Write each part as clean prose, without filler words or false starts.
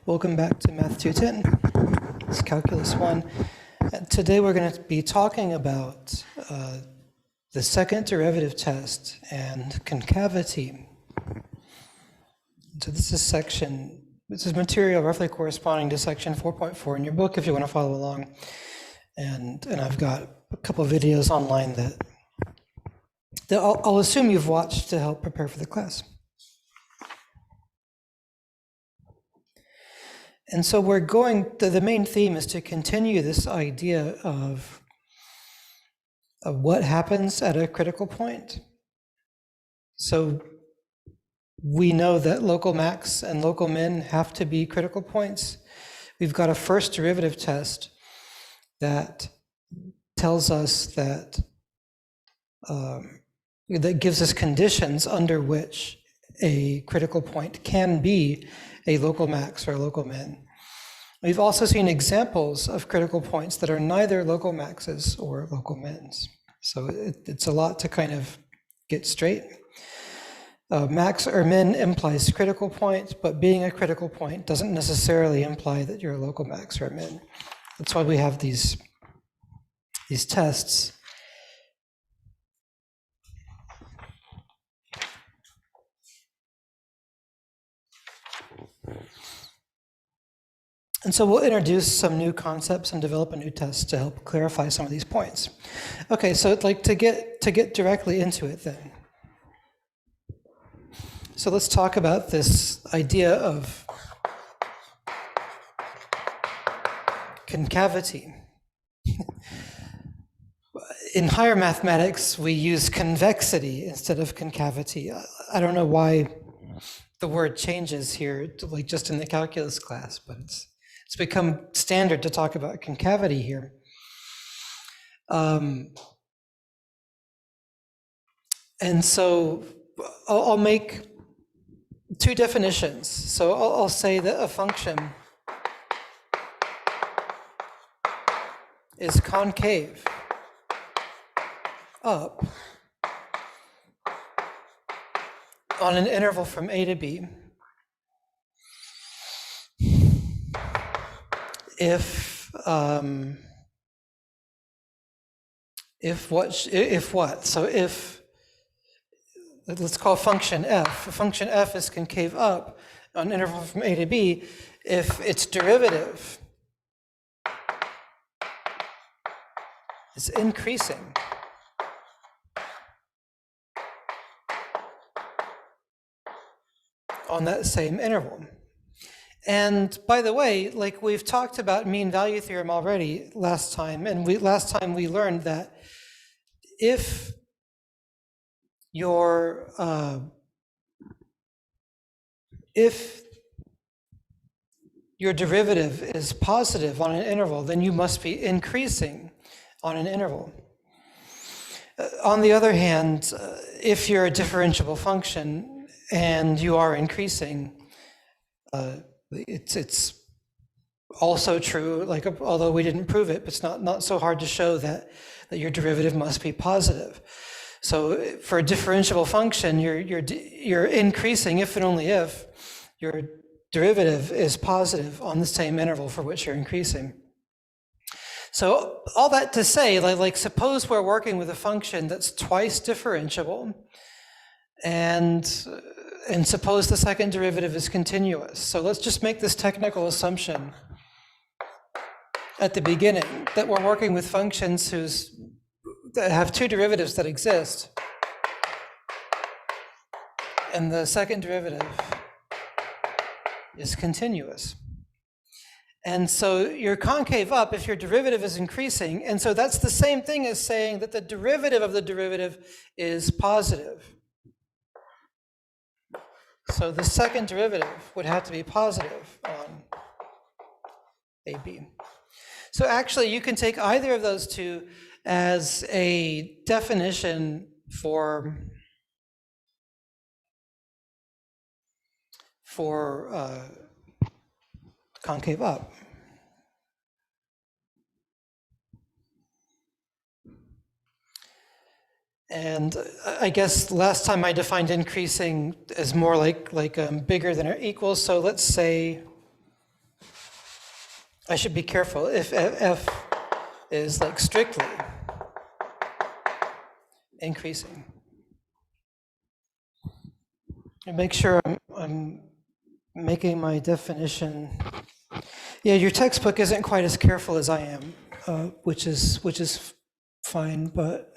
Welcome back to Math 210. It's Calculus 1. Today we're going to be talking about the second derivative test and concavity. So this is material roughly corresponding to section 4.4 in your book if you want to follow along. And I've got a couple of videos online that I'll assume you've watched to help prepare for the class. And so the main theme is to continue this idea of what happens at a critical point. So we know that local max and local min have to be critical points. We've got a first derivative test that tells us that gives us conditions under which a critical point can be a local max or a local min. We've also seen examples of critical points that are neither local maxes or local mins. So it's a lot to kind of get straight. Max or min implies critical point, but being a critical point doesn't necessarily imply that you're a local max or a min. That's why we have these tests. And so we'll introduce some new concepts and develop a new test to help clarify some of these points. Okay, so I'd like to get directly into it then. So let's talk about this idea of concavity. In higher mathematics, we use convexity instead of concavity. I don't know why the word changes here, like just in the calculus class, but it's become standard to talk about concavity here. And so I'll make two definitions. So I'll say that a function is concave up on an interval from A to B if what? So if, let's call function f. Function f is concave up on an interval from A to B if its derivative is increasing on that same interval. And by the way, like we've talked about mean value theorem already last time, and last time we learned that if your derivative is positive on an interval, then you must be increasing on an interval. On the other hand, if you're a differentiable function and you are increasing, it's also true, like, although we didn't prove it, but it's not so hard to show that your derivative must be positive. So for a differentiable function, you're increasing if and only if your derivative is positive on the same interval for which you're increasing. So all that to say, like suppose we're working with a function that's twice differentiable, and suppose the second derivative is continuous. So let's just make this technical assumption at the beginning that we're working with functions that have two derivatives that exist, and the second derivative is continuous. And so you're concave up if your derivative is increasing, and so that's the same thing as saying that the derivative of the derivative is positive. So the second derivative would have to be positive on AB. So actually, you can take either of those two as a definition for concave up. And I guess last time I defined increasing as more like bigger than or equal. So let's say I should be careful if f is like strictly increasing. And make sure I'm making my definition. Yeah, your textbook isn't quite as careful as I am, which is fine, but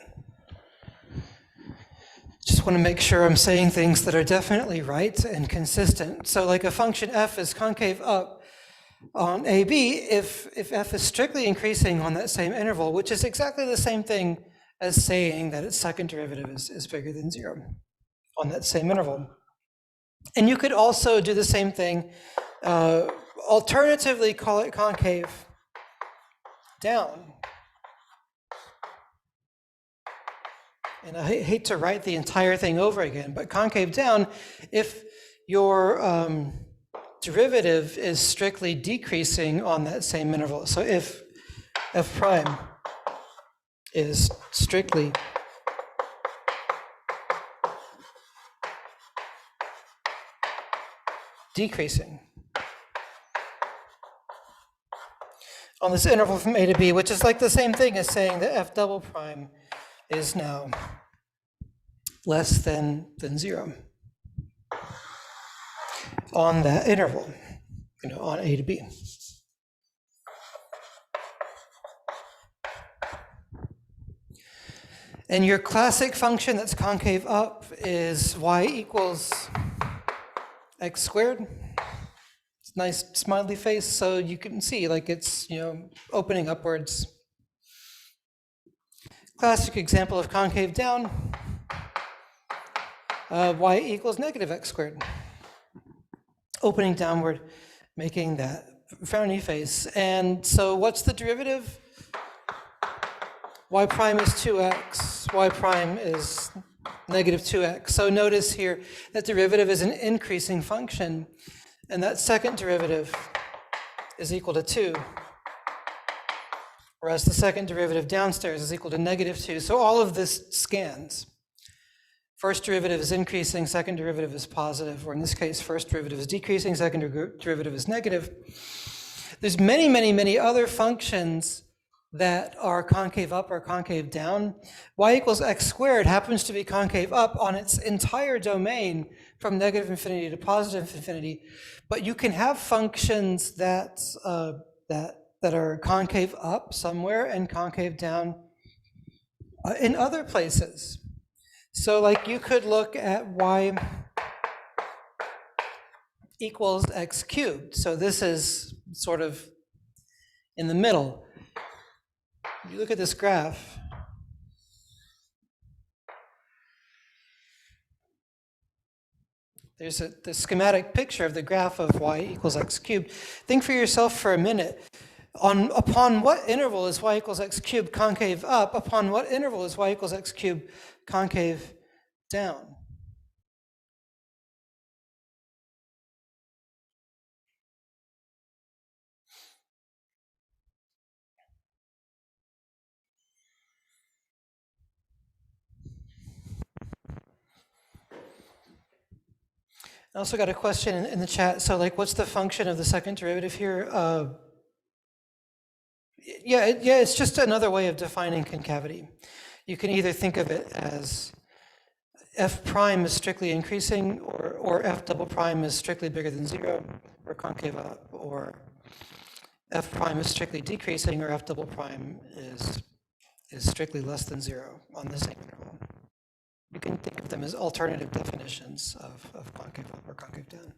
just want to make sure I'm saying things that are definitely right and consistent. So like a function f is concave up on AB if f is strictly increasing on that same interval, which is exactly the same thing as saying that its second derivative is bigger than 0 on that same interval. And you could also do the same thing, alternatively call it concave down. And I hate to write the entire thing over again, but concave down if your derivative is strictly decreasing on that same interval. So if f prime is strictly decreasing on this interval from a to b, which is like the same thing as saying that f double prime is now less than 0 on that interval, on a to b. And your classic function that's concave up is y equals x squared. It's a nice smiley face, so you can see like it's opening upwards. Classic example of concave down, y equals negative x squared. Opening downward, making that frowny face. And so what's the derivative? Y prime is 2x, y prime is negative 2x. So notice here that derivative is an increasing function, and that second derivative is equal to 2, whereas the second derivative downstairs is equal to negative 2. So all of this scans. First derivative is increasing, second derivative is positive, or in this case, first derivative is decreasing, second derivative is negative. There's many, many, many other functions that are concave up or concave down. Y equals x squared happens to be concave up on its entire domain from negative infinity to positive infinity, but you can have functions that are concave up somewhere and concave down in other places. So like you could look at y equals x cubed. So this is sort of in the middle. You look at this graph. There's the schematic picture of the graph of y equals x cubed. Think for yourself for a minute. Upon what interval is y equals x cubed concave up? Upon what interval is y equals x cubed concave down? I also got a question in the chat. So like, what's the function of the second derivative here? Yeah, it's just another way of defining concavity. You can either think of it as f prime is strictly increasing, or f double prime is strictly bigger than 0, or concave up, or f prime is strictly decreasing, or f double prime is strictly less than 0 on the same interval. You can think of them as alternative definitions of concave up or concave down.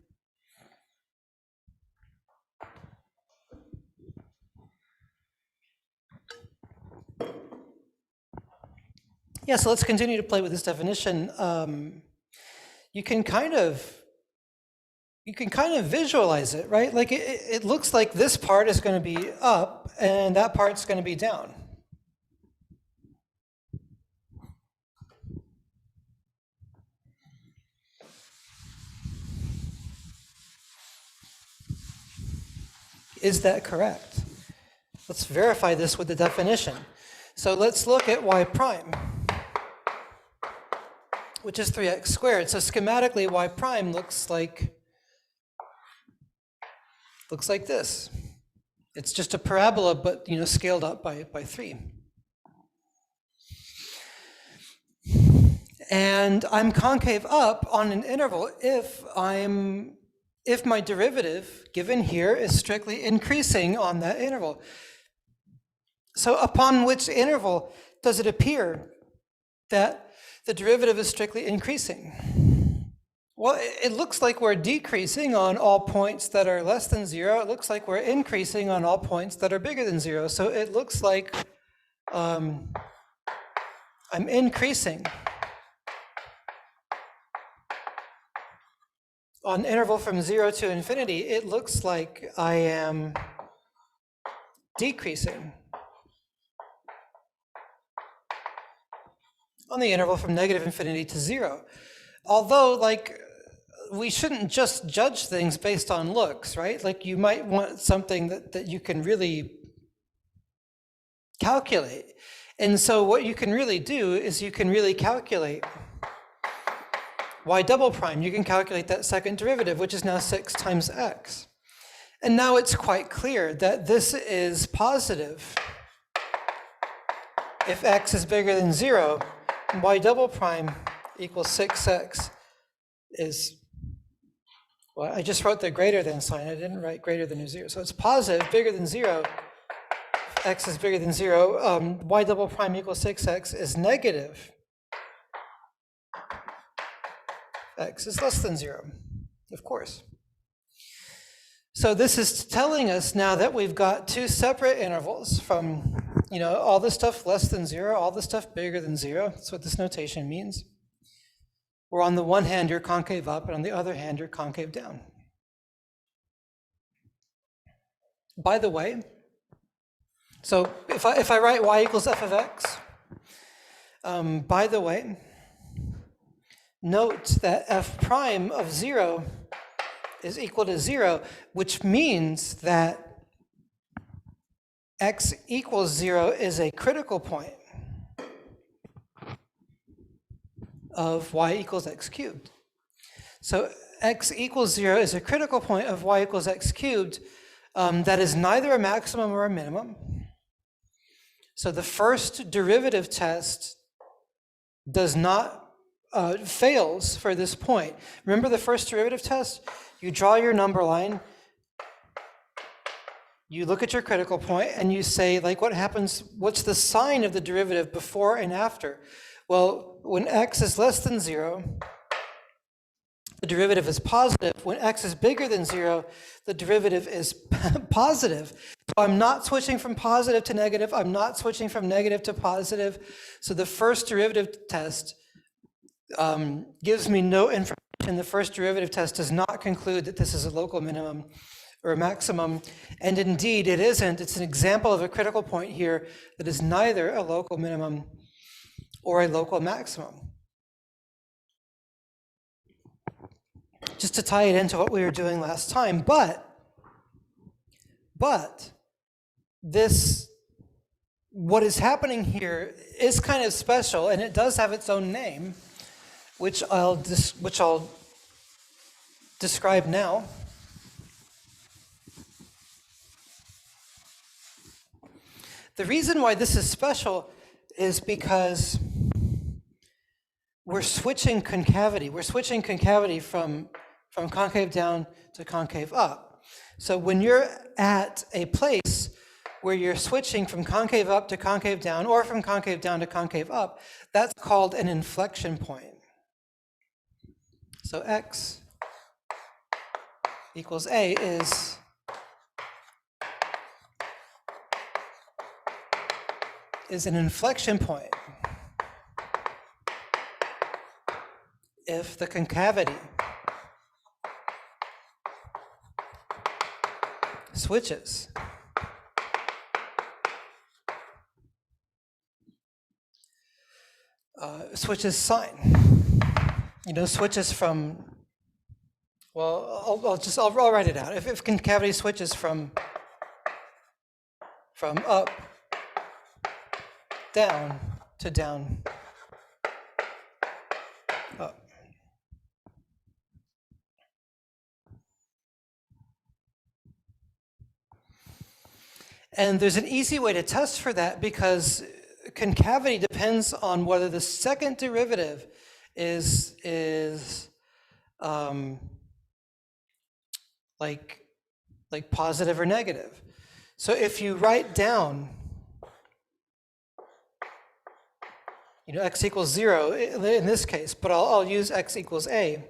Yeah, so let's continue to play with this definition. You can kind of visualize it, right? Like it looks like this part is going to be up and that part's going to be down. Is that correct? Let's verify this with the definition. So let's look at y prime, which is 3x squared. So schematically, y prime looks like this. It's just a parabola, but scaled up by 3. And I'm concave up on an interval if my derivative given here is strictly increasing on that interval. So upon which interval does it appear that the derivative is strictly increasing? Well, it looks like we're decreasing on all points that are less than 0. It looks like we're increasing on all points that are bigger than 0. So it looks like I'm increasing on interval from 0 to infinity. It looks like I am decreasing on the interval from negative infinity to 0. Although, like, we shouldn't just judge things based on looks, right? Like, you might want something that you can really calculate. And so what you can really do is you can really calculate y double prime. You can calculate that second derivative, which is now 6 times x. And now it's quite clear that this is positive if x is bigger than 0, and y double prime equals 6x is, well, I just wrote the greater than sign. I didn't write greater than or 0. So it's positive, bigger than 0. If x is bigger than 0, y double prime equals 6x is negative. X is less than 0, of course. So this is telling us now that we've got two separate intervals from, all the stuff less than 0, all the stuff bigger than 0. That's what this notation means. Where on the one hand you're concave up, and on the other hand you're concave down. By the way, so if I write y equals f of x, by the way, note that f prime of 0 is equal to 0, which means that x equals 0 is a critical point of y equals x cubed. So x equals 0 is a critical point of y equals x cubed that is neither a maximum or a minimum. So the first derivative test does not fails for this point. Remember the first derivative test? You draw your number line, you look at your critical point, and you say, like, what happens, what's the sign of the derivative before and after? Well, when x is less than 0, the derivative is positive. When x is bigger than 0, the derivative is positive. So I'm not switching from positive to negative. I'm not switching from negative to positive. So the first derivative test gives me no information. The first derivative test does not conclude that this is a local minimum or a maximum. And indeed, it isn't. It's an example of a critical point here that is neither a local minimum or a local maximum. Just to tie it into what we were doing last time, but this, what is happening here is kind of special, and it does have its own name, which I'll describe now. The reason why this is special is because we're switching concavity. We're switching concavity from concave down to concave up. So when you're at a place where you're switching from concave up to concave down, or from concave down to concave up, that's called an inflection point. So x equals a is an inflection point if the concavity switches sign. Switches from, well, I'll write it out. If concavity switches from up down to down up. And there's an easy way to test for that because concavity depends on whether the second derivative is like positive or negative. So if you write down, x equals 0 in this case, but I'll use x equals a.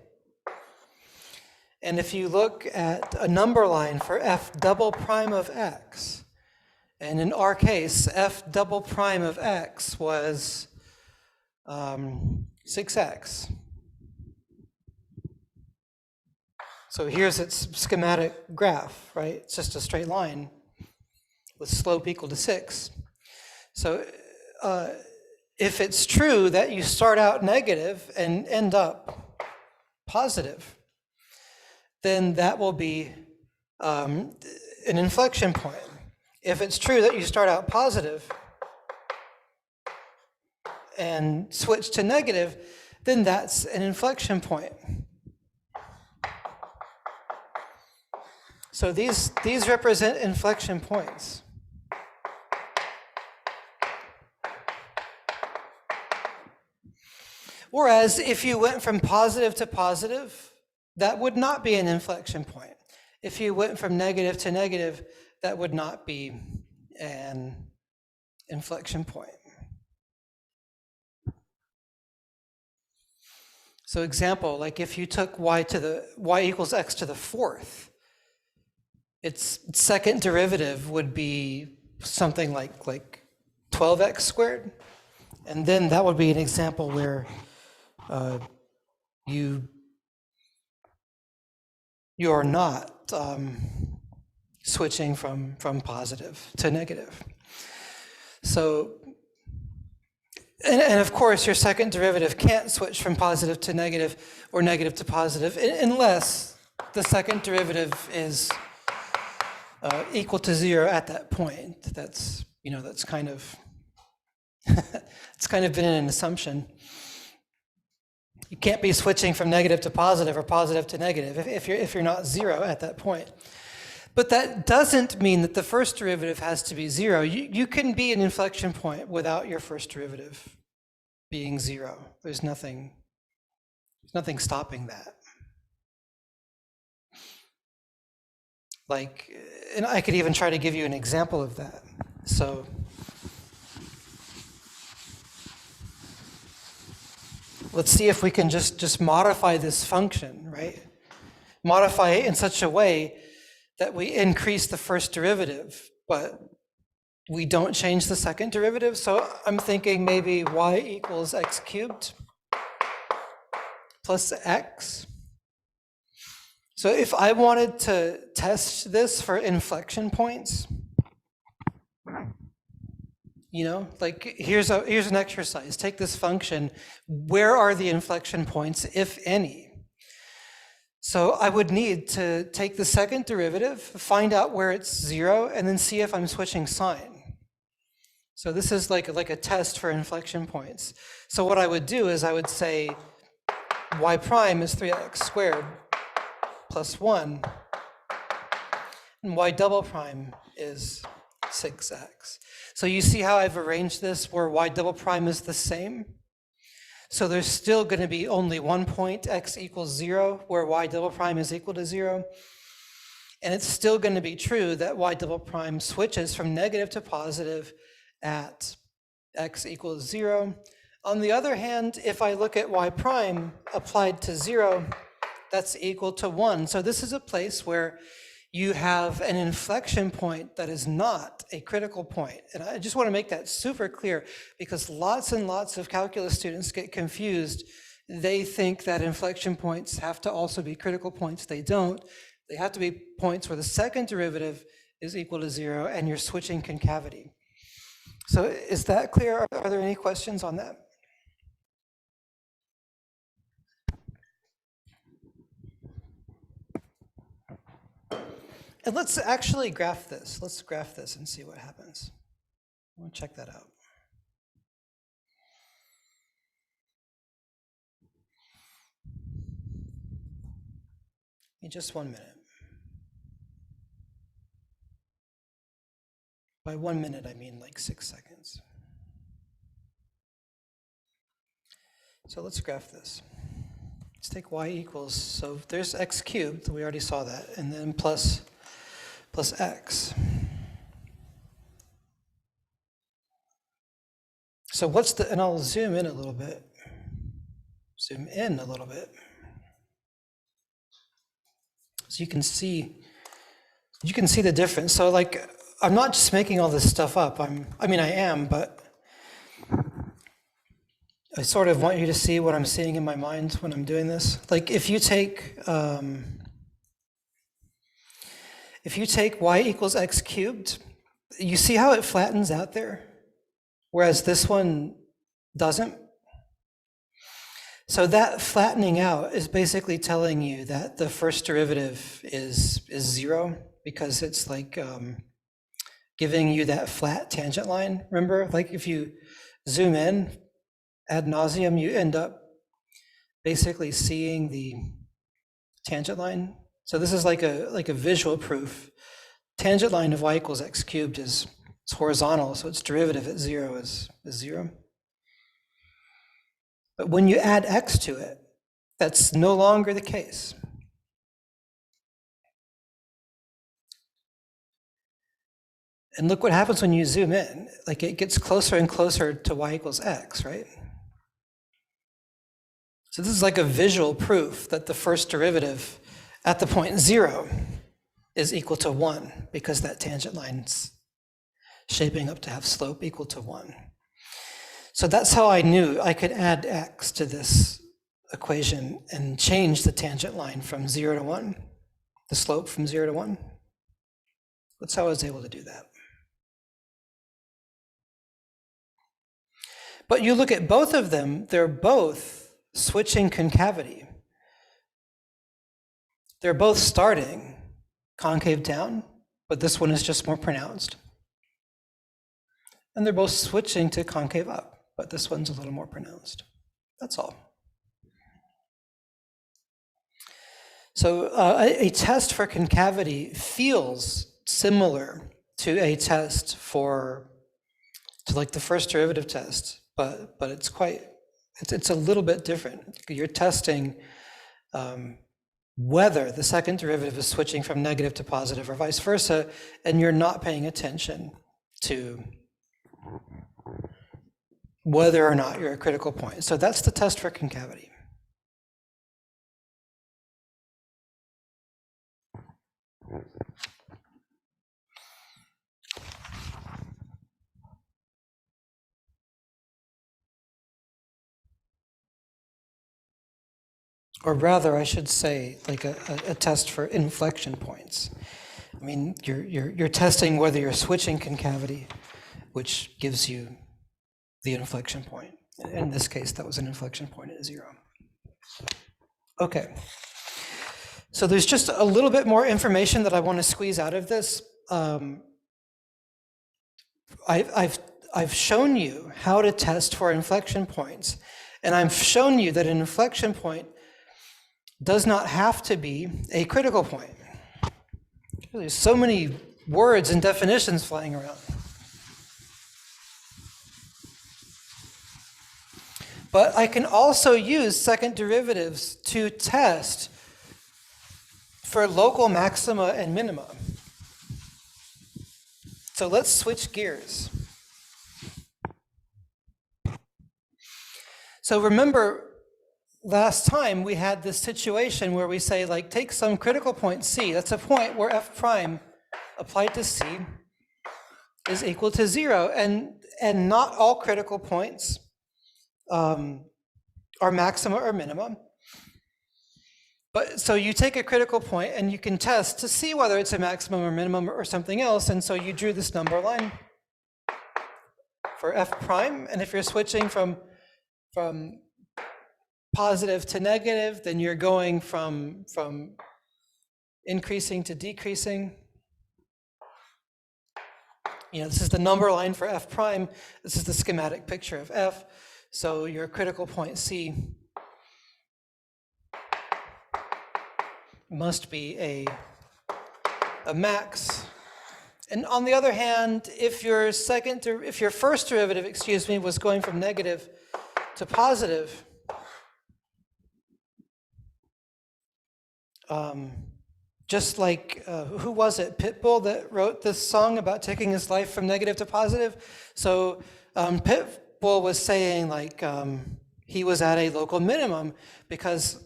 And if you look at a number line for f double prime of x, and in our case, f double prime of x was 6x. So here's its schematic graph, right? It's just a straight line with slope equal to 6. So if it's true that you start out negative and end up positive, then that will be an inflection point. If it's true that you start out positive and switch to negative, then that's an inflection point. So these represent inflection points. Whereas if you went from positive to positive, that would not be an inflection point. If you went from negative to negative, that would not be an inflection point. So example, like if you took y equals x to the fourth, its second derivative would be something like 12x squared. And then that would be an example where you are not switching from positive to negative. So, and of course, your second derivative can't switch from positive to negative or negative to positive unless the second derivative is equal to 0 at that point. That's kind of it's kind of been an assumption. You can't be switching from negative to positive or positive to negative if you're not 0 at that point. But that doesn't mean that the first derivative has to be 0. You can be an inflection point without your first derivative being 0. There's nothing stopping that. And I could even try to give you an example of that. So let's see if we can just modify this function, right? Modify it in such a way that we increase the first derivative, but we don't change the second derivative. So I'm thinking maybe y equals x cubed plus x. So if I wanted to test this for inflection points, here's an exercise. Take this function. Where are the inflection points, if any? So I would need to take the second derivative, find out where it's 0, and then see if I'm switching sign. So this is like a test for inflection points. So what I would do is I would say y prime is 3x squared plus 1, and y double prime is 6x. So you see how I've arranged this where y double prime is the same? So there's still going to be only one point, x equals 0, where y double prime is equal to 0. And it's still going to be true that y double prime switches from negative to positive at x equals 0. On the other hand, if I look at y prime applied to 0, that's equal to 1. So this is a place where you have an inflection point that is not a critical point. And I just want to make that super clear because lots and lots of calculus students get confused. They think that inflection points have to also be critical points. They don't. They have to be points where the second derivative is equal to 0 and you're switching concavity. So is that clear? Are there any questions on that? And let's actually graph this. Let's graph this and see what happens. We'll check that out. In just 1 minute. By 1 minute, I mean like 6 seconds. So let's graph this. Let's take y equals, so there's x cubed, we already saw that, and then plus x. So what's the, and I'll zoom in a little bit. Zoom in a little bit. So you can see the difference. So like, I'm not just making all this stuff up. I am, but I sort of want you to see what I'm seeing in my mind when I'm doing this. Like if you take y equals x cubed, you see how it flattens out there? Whereas this one doesn't. So that flattening out is basically telling you that the first derivative is 0, because it's like giving you that flat tangent line. Remember, like if you zoom in ad nauseum, you end up basically seeing the tangent line. So this is like a visual proof. Tangent line of y equals x cubed is horizontal, so its derivative at 0 is 0. But when you add x to it, that's no longer the case. And look what happens when you zoom in. Like it gets closer and closer to y equals x, right? So this is like a visual proof that the first derivative at the point 0 is equal to 1, because that tangent line's shaping up to have slope equal to 1. So that's how I knew I could add x to this equation and change the tangent line from 0 to 1, the slope from 0 to 1. That's how I was able to do that. But you look at both of them, they're both switching concavity. They're both starting concave down, but this one is just more pronounced. And they're both switching to concave up, but this one's a little more pronounced. That's all. So a test for concavity feels similar to a test to like the first derivative test, but it's a little bit different. You're testing whether the second derivative is switching from negative to positive or vice versa, and you're not paying attention to whether or not you're a critical point. So that's the test for concavity. Or rather, I should say, like a test for inflection points. I mean, you're testing whether you're switching concavity, which gives you the inflection point. In this case, that was an inflection point at 0. Okay. So there's just a little bit more information that I want to squeeze out of this. I've shown you how to test for inflection points, and I've shown you that an inflection point does not have to be a critical point. There's so many words and definitions flying around. But I can also use second derivatives to test for local maxima and minima. So let's switch gears. So remember, last time we had this situation where we say, like, take some critical point C. That's a point where f prime applied to C is equal to 0. And not all critical points are maxima or minima. But so you take a critical point and you can test to see whether it's a maximum or minimum or something else. And so you drew this number line for f prime. And if you're switching from positive to negative, then you're going from increasing to decreasing. You know, this is the number line for f prime. This is the schematic picture of f. So your critical point C must be a max, And on the other hand, if your first derivative, was going from negative to positive, just like, who was it, Pitbull, that wrote this song about taking his life from negative to positive? So Pitbull was saying, like, he was at a local minimum because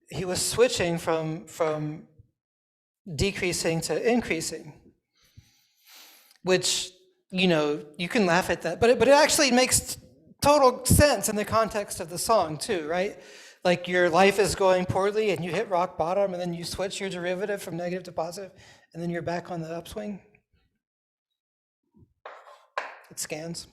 he was switching from decreasing to increasing, which, you can laugh at that, but it actually makes total sense in the context of the song too, right? Like, your life is going poorly and you hit rock bottom, and then you switch your derivative from negative to positive, and then you're back on the upswing. It scans.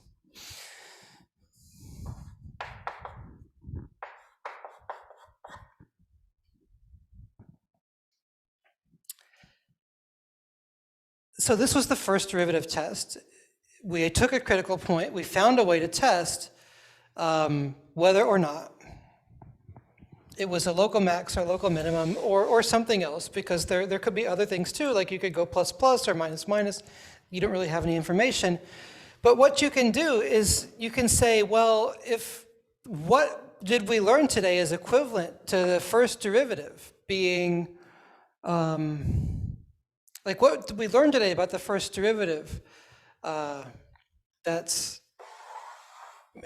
So this was the first derivative test. We took a critical point. We found a way to test whether or not it was a local max or local minimum or something else, because there could be other things too, like you could go plus plus or minus minus. You don't really have any information. But what you can do is you can say, well, what did we learn today is equivalent to the first derivative being, like, what did we learn today about the first derivative that's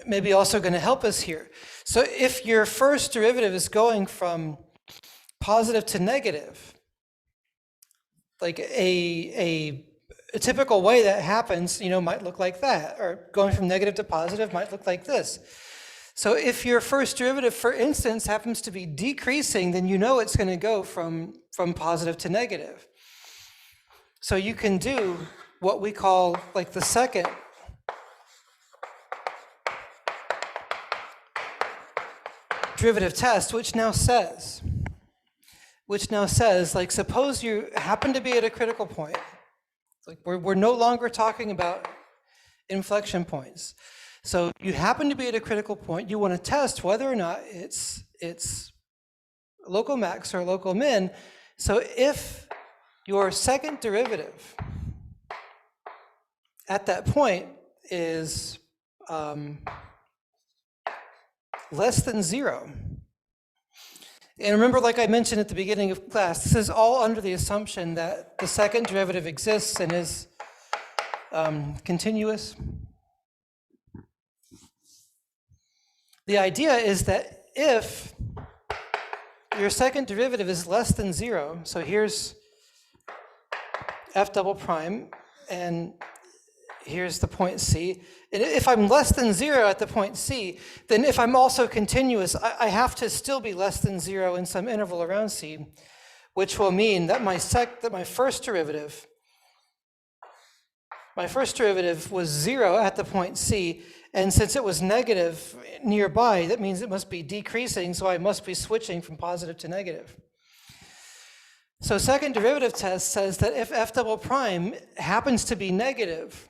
maybe also going to help us here? So if your first derivative is going from positive to negative, like a typical way that happens, might look like that, or going from negative to positive might look like this. So if your first derivative, for instance, happens to be decreasing, then it's going to go from positive to negative. So you can do what we call, like, the second derivative test, which now says, like, suppose you happen to be at a critical point. Like, we're no longer talking about inflection points. So you happen to be at a critical point. You want to test whether or not it's local max or local min. So if your second derivative at that point is less than 0. And remember, like I mentioned at the beginning of class, this is all under the assumption that the second derivative exists and is continuous. The idea is that if your second derivative is less than 0, so here's f double prime, and here's the point C. And if I'm less than 0 at the point C, then if I'm also continuous, I have to still be less than 0 in some interval around C, which will mean that my first derivative was 0 at the point C, and since it was negative nearby, that means it must be decreasing, so I must be switching from positive to negative. So second derivative test says that if f double prime happens to be negative,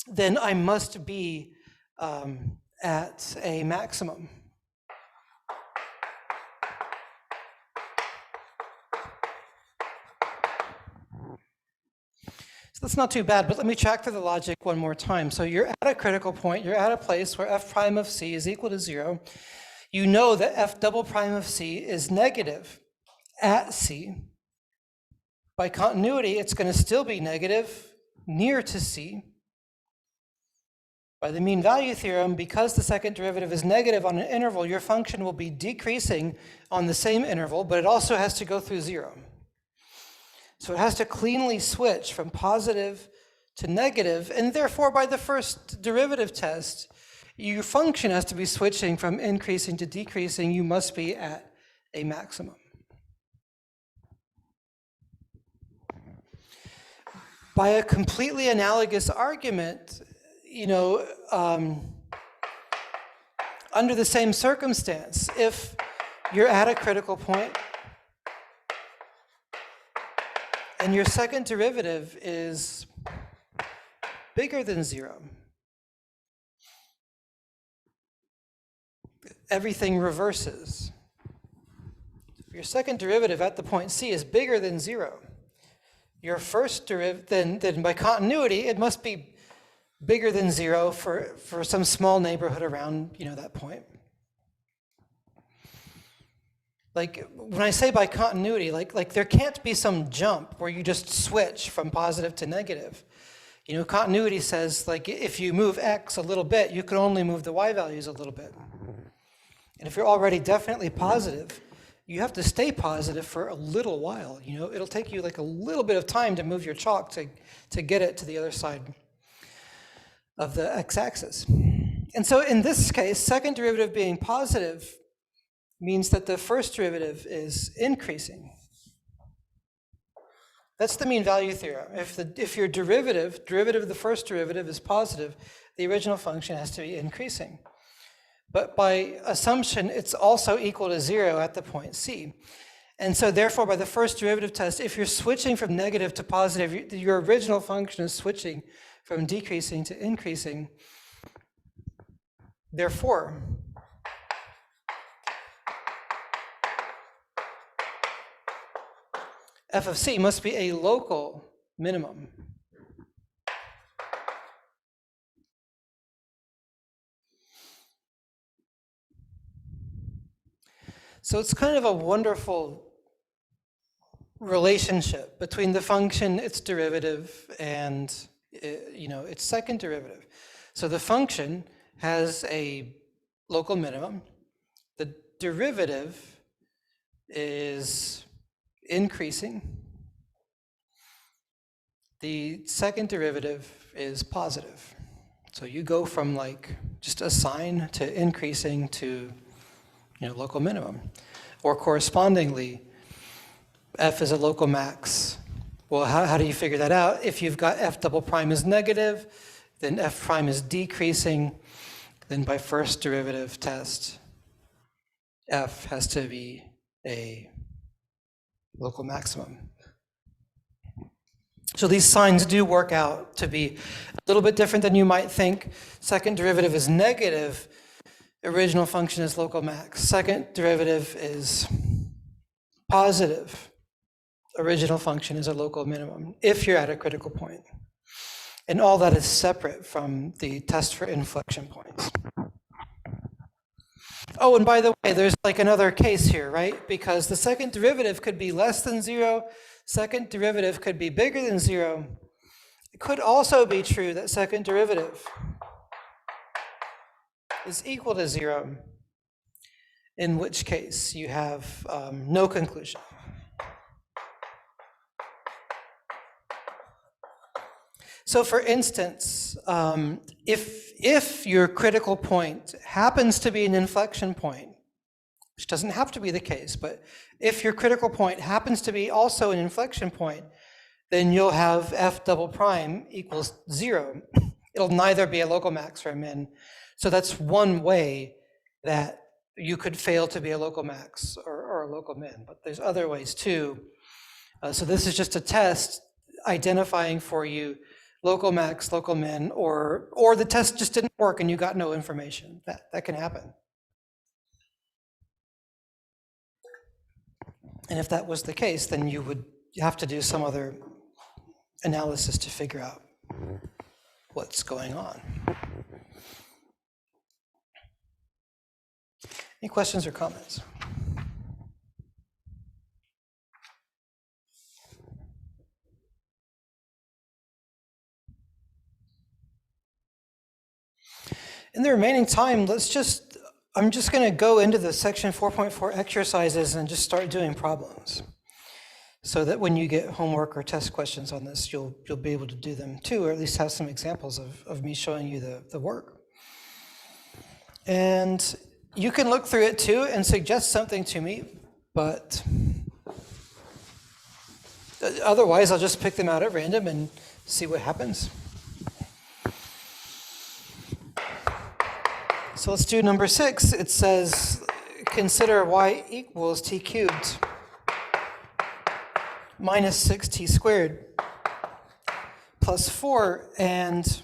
then I must be at a maximum. So that's not too bad, but let me track through the logic one more time. So you're at a critical point, you're at a place where f prime of C is equal to 0. You know that f double prime of C is negative at C. By continuity, it's going to still be negative near to C. By the mean value theorem, because the second derivative is negative on an interval, your function will be decreasing on the same interval, but it also has to go through 0. So it has to cleanly switch from positive to negative, and therefore by the first derivative test, your function has to be switching from increasing to decreasing. You must be at a maximum. By a completely analogous argument, under the same circumstance, if you're at a critical point and your second derivative is bigger than 0, everything reverses. if your second derivative at the point C is bigger than 0, your first derivative, then by continuity, it must be bigger than 0 for some small neighborhood around, that point. Like when I say by continuity, like there can't be some jump where you just switch from positive to negative. Continuity says like if you move x a little bit, you can only move the y values a little bit. And if you're already definitely positive, you have to stay positive for a little while. It'll take you like a little bit of time to move your chalk to get it to the other side of the x-axis. And so in this case, second derivative being positive means that the first derivative is increasing. That's the mean value theorem. If your derivative of the first derivative is positive, the original function has to be increasing. But by assumption, it's also equal to 0 at the point C. And so therefore, by the first derivative test, if you're switching from negative to positive, your original function is switching from decreasing to increasing. Therefore, f of C must be a local minimum. So it's kind of a wonderful relationship between the function, its derivative, and its second derivative. So the function has a local minimum. The derivative is increasing. The second derivative is positive. So you go from like just a sign to increasing to local minimum. Or correspondingly, f is a local max. Well, how do you figure that out? If you've got f double prime is negative, then f prime is decreasing, then by first derivative test, f has to be a local maximum. So these signs do work out to be a little bit different than you might think. Second derivative is negative, original function is local max. Second derivative is positive, original function is a local minimum, if you're at a critical point. And all that is separate from the test for inflection points. Oh, and by the way, there's like another case here, right? Because the second derivative could be less than 0, second derivative could be bigger than 0. It could also be true that second derivative is equal to 0, in which case you have no conclusion. So for instance, if your critical point happens to be an inflection point, which doesn't have to be the case, but if your critical point happens to be also an inflection point, then you'll have f double prime equals 0. It'll neither be a local max or a min. So that's one way that you could fail to be a local max or a local min, but there's other ways too. So this is just a test identifying for you local max, local min, or the test just didn't work and you got no information. That can happen. And if that was the case, then you would have to do some other analysis to figure out what's going on. Any questions or comments? In the remaining time, I'm just going to go into the section 4.4 exercises and just start doing problems, so that when you get homework or test questions on this, you'll be able to do them too, or at least have some examples of me showing you the work. And you can look through it too and suggest something to me, but otherwise I'll just pick them out at random and see what happens. So let's do number 6. It says, consider y equals t cubed minus 6t squared plus 4, and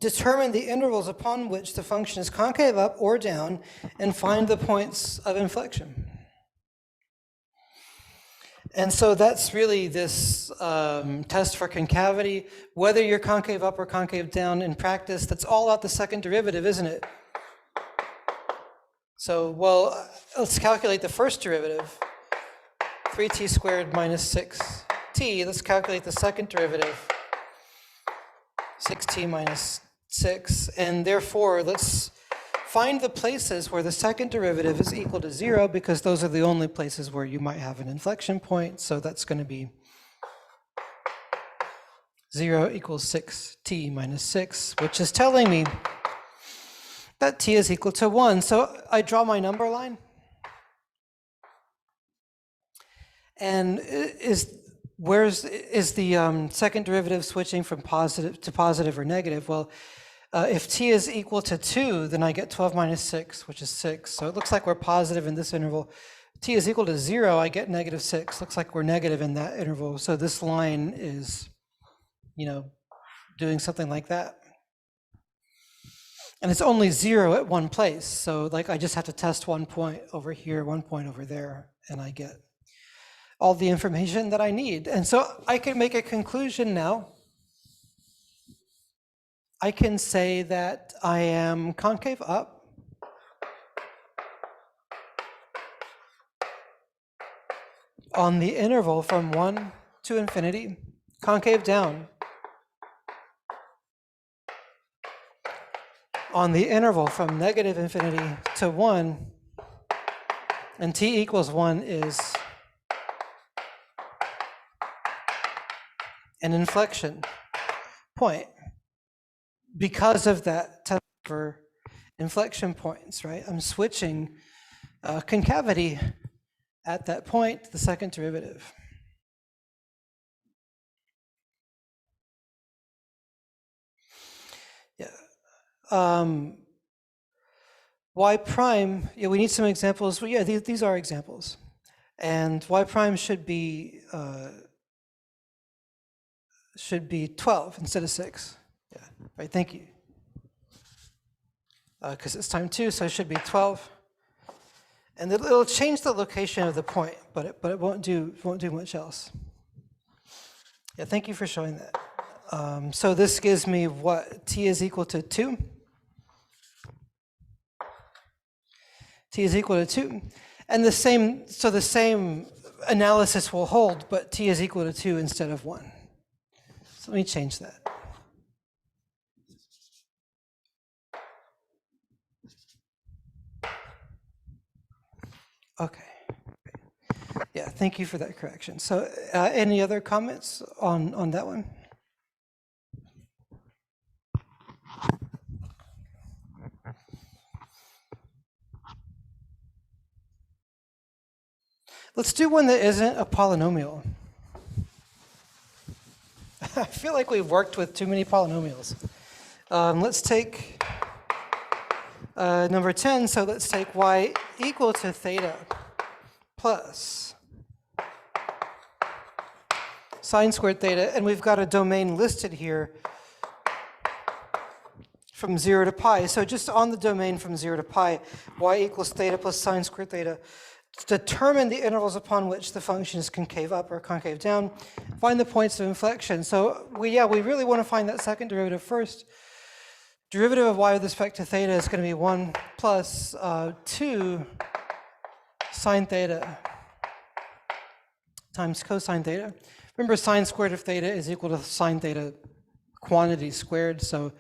determine the intervals upon which the function is concave up or down, and find the points of inflection. And so that's really this test for concavity. Whether you're concave up or concave down in practice, that's all out the second derivative, isn't it? So, well, let's calculate the first derivative, 3t squared minus 6t. Let's calculate the second derivative, 6t minus 6. And therefore, let's find the places where the second derivative is equal to 0, because those are the only places where you might have an inflection point. So that's going to be 0 equals 6t minus 6, which is telling me that t is equal to 1. So I draw my number line. And is the second derivative switching from positive to positive or negative? Well, if t is equal to 2, then I get 12 minus 6, which is 6. So it looks like we're positive in this interval. T is equal to 0, I get negative 6. Looks like we're negative in that interval. So this line is, doing something like that. And it's only 0 at one place. So I just have to test 1 point over here, 1 point over there, and I get all the information that I need. And so I can make a conclusion now. I can say that I am concave up on the interval from 1 to infinity, concave down on the interval from negative infinity to 1, and t equals 1 is an inflection point. Because of that test for inflection points, right? I'm switching concavity at that point, the second derivative. Yeah. Y prime, we need some examples. Well, yeah, these are examples. And y prime should be 12 instead of 6. Yeah, right, thank you. Because it's time 2, so it should be 12. And it'll change the location of the point, but it won't do much else. Yeah, thank you for showing that. So this gives me what? T is equal to 2. T is equal to 2. And the same analysis will hold, but T is equal to 2 instead of 1. So let me change that. Okay. Yeah, thank you for that correction. So any other comments on that one? Let's do one that isn't a polynomial. I feel like we've worked with too many polynomials. Let's take number 10. So let's take y equal to theta plus sine squared theta. And we've got a domain listed here from 0 to pi. So just on the domain from 0 to pi, y equals theta plus sine squared theta. Determine the intervals upon which the function is concave up or concave down. Find the points of inflection. So we really want to find that second derivative first. Derivative of y with respect to theta is going to be 1 plus 2 sine theta times cosine theta. Remember, sine squared of theta is equal to sine theta quantity squared. So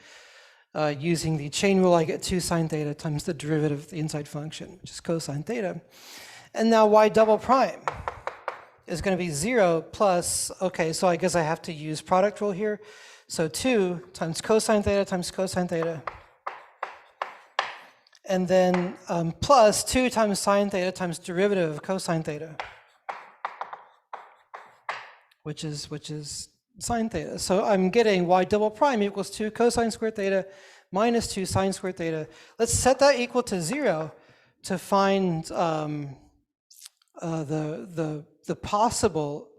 using the chain rule, I get 2 sine theta times the derivative of the inside function, which is cosine theta. And now y double prime is going to be 0 plus, okay, so I guess I have to use product rule here. So 2 times cosine theta, and then plus 2 times sine theta times derivative of cosine theta, which is sine theta. So I'm getting y double prime equals 2 cosine squared theta minus 2 sine squared theta. Let's set that equal to 0 to find the possible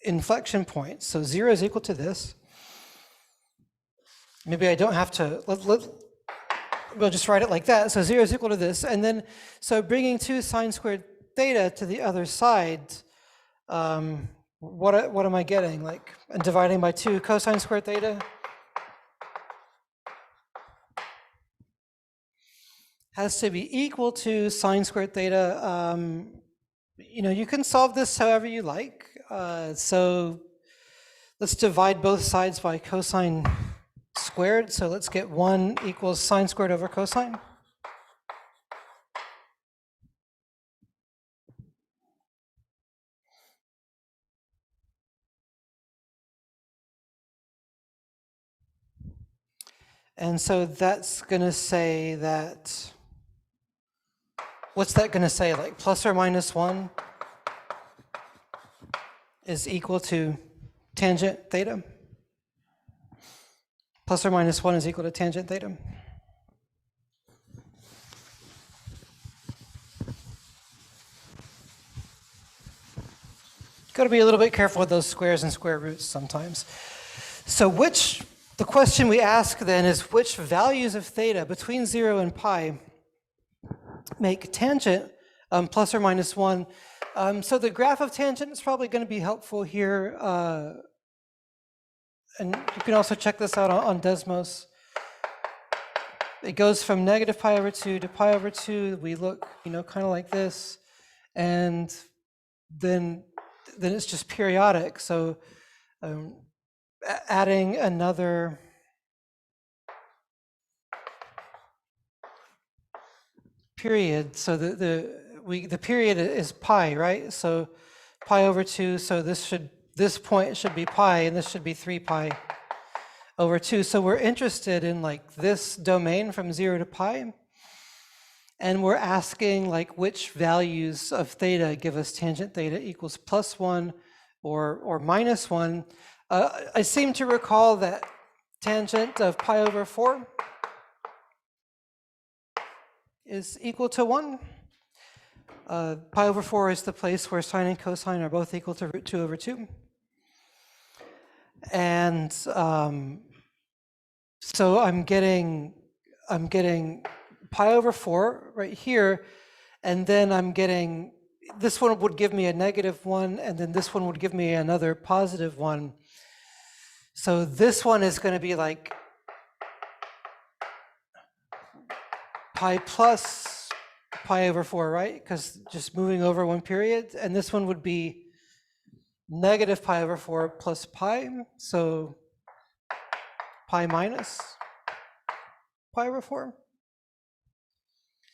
inflection points. So 0 is equal to this. maybe I don't have to, we'll just write it like that. So 0 is equal to this. And then, so bringing 2 sine squared theta to the other side, what am I getting? Like, and dividing by 2 cosine squared theta has to be equal to sine squared theta. You know, you can solve this however you like. So let's divide both sides by cosine squared. So let's get 1 equals sine squared over cosine. And so that's going to say that, what's that going to say? Like plus or minus 1 is equal to tangent theta? Plus or minus 1 is equal to tangent theta. Got to be a little bit careful with those squares and square roots sometimes. So the question we ask then is which values of theta between 0 and pi make tangent plus or minus 1. So the graph of tangent is probably going to be helpful here. And you can also check this out on Desmos. It goes from negative pi over 2 to pi over 2. We look, you know, kind of like this. And then it's just periodic. So adding another period, so the period is pi, right? So pi over 2, so this point should be pi, and this should be 3 pi over 2. So we're interested in like this domain from 0 to pi, and we're asking like which values of theta give us tangent theta equals plus 1 or minus 1. I seem to recall that tangent of pi over 4 is equal to 1. Pi over 4 is the place where sine and cosine are both equal to root 2 over 2. And so I'm getting pi over 4 right here, and then I'm getting, this one would give me a negative 1, and then this one would give me another positive 1. So this one is going to be like pi plus pi over 4, right? Because just moving over one period. And this one would be negative pi over 4 plus pi. So pi minus pi over 4.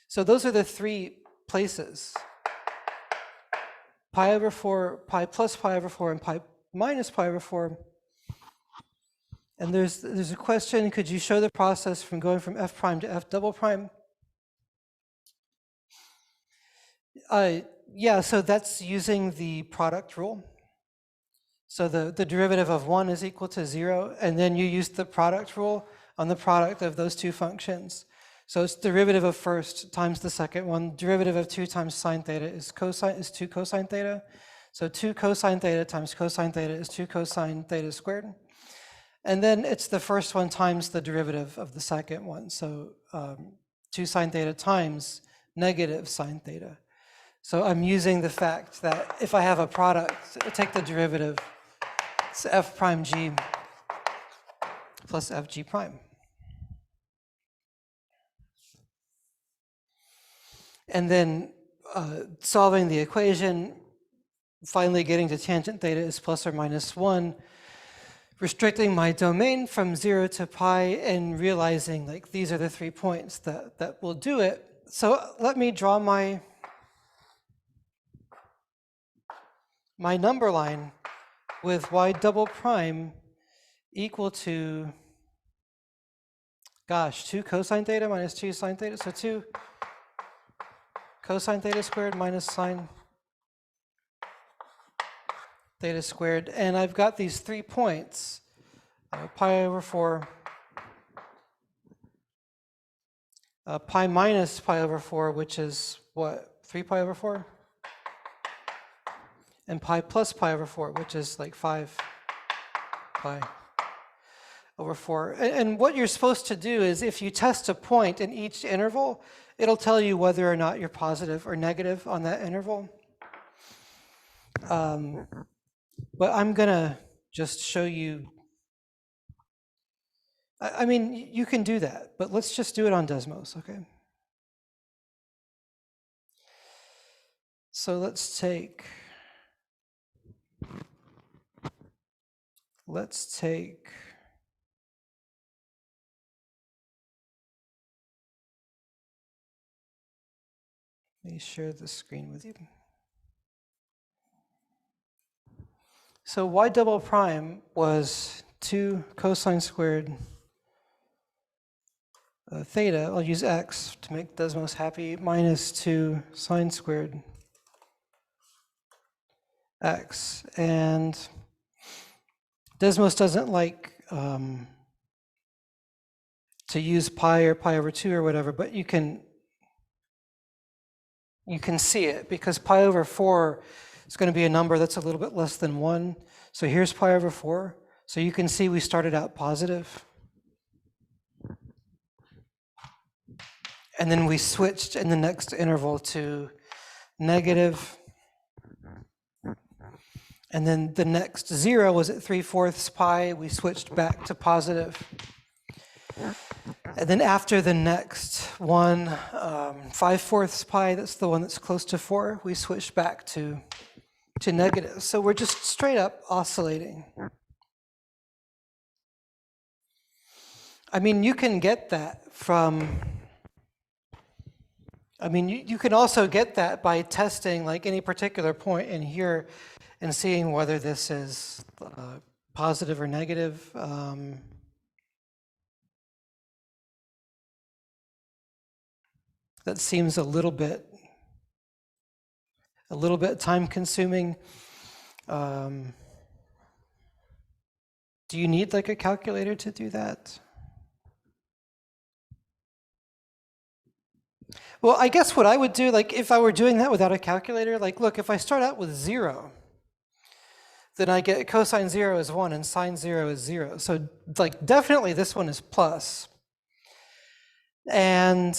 So those are the 3 places. Pi over 4, pi plus pi over 4, and pi minus pi over 4. And there's a question, could you show the process from going from f prime to f double prime? Yeah, so that's using the product rule. So the derivative of 1 is equal to 0, and then you use the product rule on the product of those 2 functions. So it's derivative of first times the second one. Derivative of 2 times sine theta is 2 cosine theta. So 2 cosine theta times cosine theta is 2 cosine theta squared. And then it's the first one times the derivative of the second one. So 2 sine theta times negative sine theta. So I'm using the fact that if I have a product, take the derivative, it's f prime g plus fg prime. And then solving the equation, finally getting to tangent theta is plus or minus 1, restricting my domain from 0 to pi and realizing like these are the 3 points that will do it. So let me draw my number line with y double prime equal to, gosh, 2 cosine theta minus 2 sine theta. So 2 cosine theta squared minus sine theta squared. And I've got these 3 points, pi over 4, pi minus pi over 4, which is what, 3 pi over 4? And pi plus pi over 4, which is like 5 pi over 4. And what you're supposed to do is if you test a point in each interval, it'll tell you whether or not you're positive or negative on that interval. But I'm going to just show you. I mean, you can do that, but let's just do it on Desmos, okay? So let's take, let me share the screen with you. So y double prime was 2 cosine squared theta, I'll use x to make Desmos happy, minus 2 sine squared x. And Desmos doesn't like to use pi or pi over 2 or whatever, but you can see it because pi over 4 is going to be a number that's a little bit less than 1. So here's pi over 4. So you can see we started out positive. And then we switched in the next interval to negative. And then the next 0 was at 3/4 pi. We switched back to positive. And then after the next one, 5/4 pi, that's the one that's close to 4, we switched back to negative. So we're just straight up oscillating. I mean, you can get that from, I mean, you can also get that by testing like any particular point in here and seeing whether this is positive or negative. That seems a little bit time consuming. Do you need like a calculator to do that? Well, I guess what I would do, like if I were doing that without a calculator, like look, if I start out with 0, then I get cosine 0 is 1 and sine 0 is 0. So like definitely this one is plus. And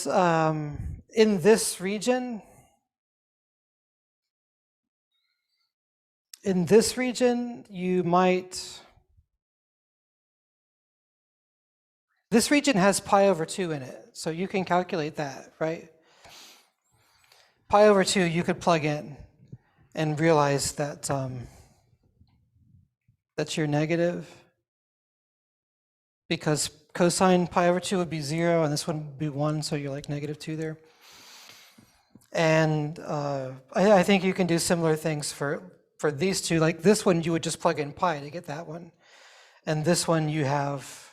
in this region, you might, this region has pi over 2 in it, so you can calculate that, right? Pi over 2 you could plug in and realize that that's your negative, because cosine pi over 2 would be 0 and this one would be 1, so you're like negative 2 there. And I think you can do similar things for these two. Like this one you would just plug in pi to get that one, and this one you have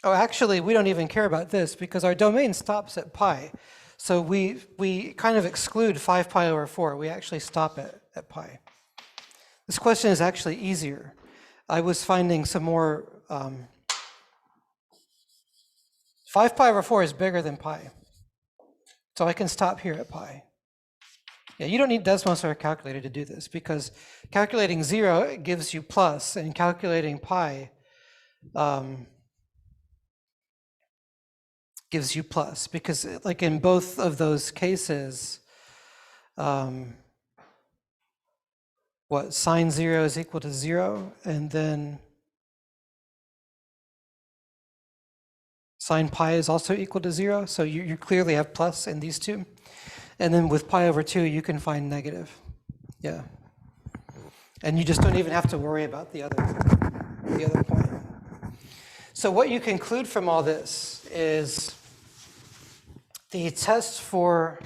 oh, actually, we don't even care about this because our domain stops at pi. So we kind of exclude 5 pi over 4. We actually stop at pi. This question is actually easier. I was finding some more, 5 pi over 4 is bigger than pi. So I can stop here at pi. Yeah, you don't need Desmos or a calculator to do this because calculating 0 gives you plus, and calculating pi gives you plus, because like in both of those cases, what, sine 0 is equal to 0, and then sine pi is also equal to 0, so you clearly have plus in these two. And then with pi over 2, you can find negative. Yeah. And you just don't even have to worry about the other point. So what you conclude from all this is the test for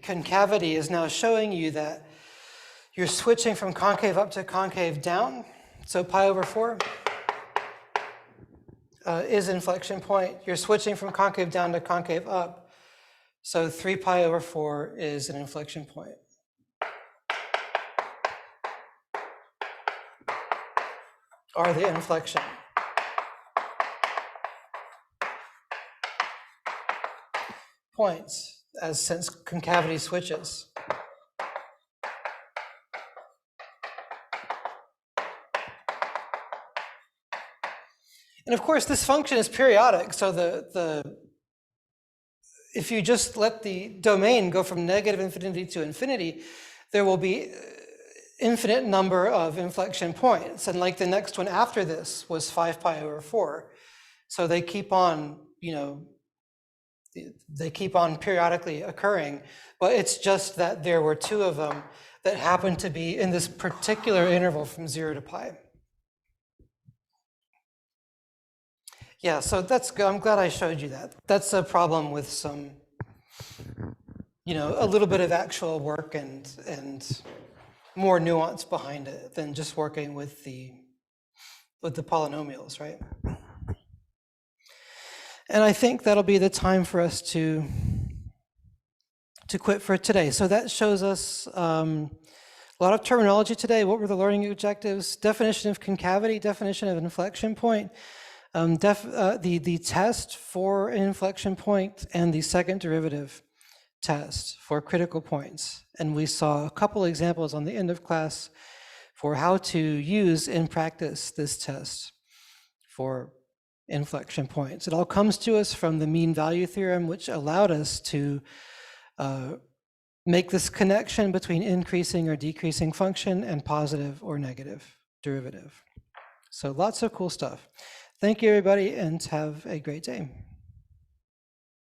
concavity is now showing you that you're switching from concave up to concave down. So pi over 4 is inflection point. You're switching from concave down to concave up. So 3 pi over 4 is an inflection point. Or the inflection. Points, as since concavity switches. And of course, this function is periodic, so if you just let the domain go from negative infinity to infinity, there will be infinite number of inflection points. And like the next one after this was 5 pi over 4. So they keep on, they keep on periodically occurring, but it's just that there were 2 of them that happened to be in this particular interval from 0 to pi. Yeah, so that's good. I'm glad I showed you that. That's a problem with some, a little bit of actual work and more nuance behind it than just working with the polynomials, right? And I think that'll be the time for us to quit for today. So that shows us a lot of terminology today. What were the learning objectives? Definition of concavity, definition of inflection point, the test for an inflection point, and the second derivative test for critical points. And we saw a couple examples on the end of class for how to use in practice this test for inflection points. It all comes to us from the mean value theorem, which allowed us to make this connection between increasing or decreasing function and positive or negative derivative. So lots of cool stuff. Thank you, everybody, and have a great day.